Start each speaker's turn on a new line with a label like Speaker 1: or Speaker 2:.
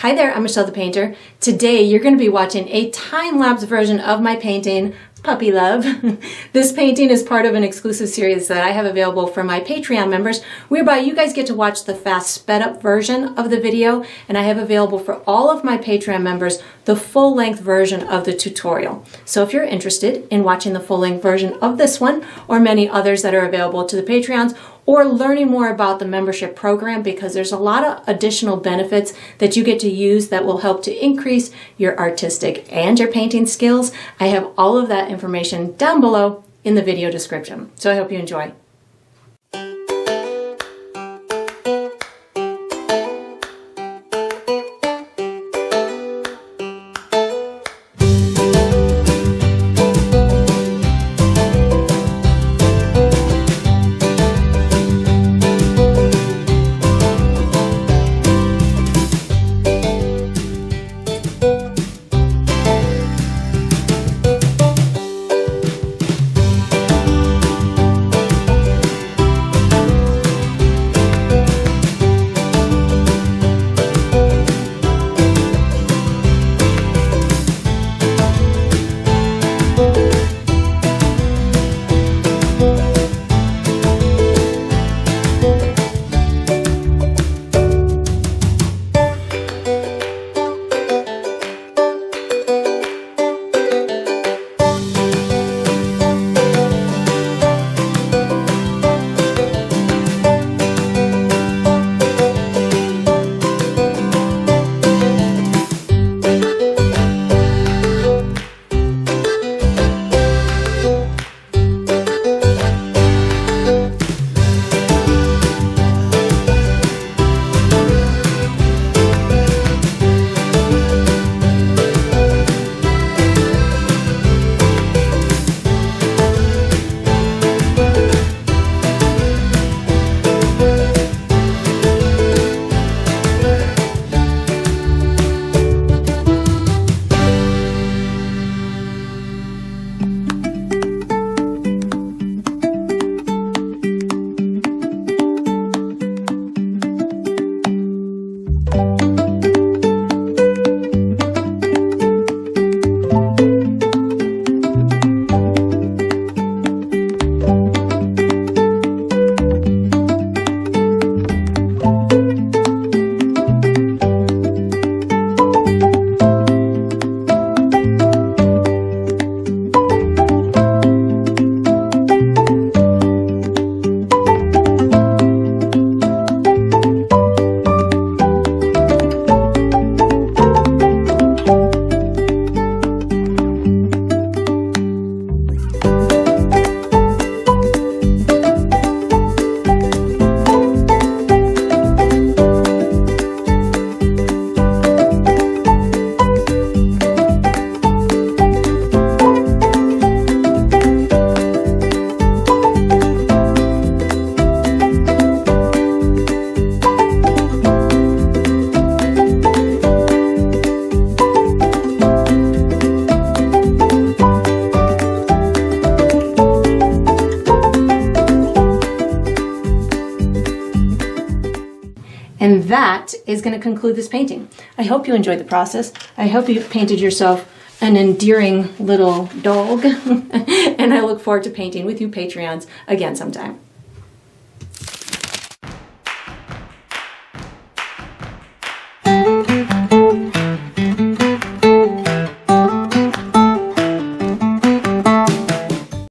Speaker 1: Hi there, I'm Michelle the Painter. Today you're going to be watching a time-lapse version of my painting, Puppy Love. This painting is part of an exclusive series that I have available for my Patreon members, whereby you guys get to watch the fast sped-up version of the video, and I have available for all of my Patreon members the full-length version of the tutorial. So if you're interested in watching the full-length version of this one, or many others that are available to the Patreons, or learning more about the membership program, because there's a lot of additional benefits that you get to use that will help to increase your artistic and your painting skills. I have all of that information down below in the video description. So I hope you enjoy. And that is going to conclude this painting. I hope you enjoyed the process. I hope you painted yourself an endearing little dog. And I look forward to painting with you Patreons again sometime.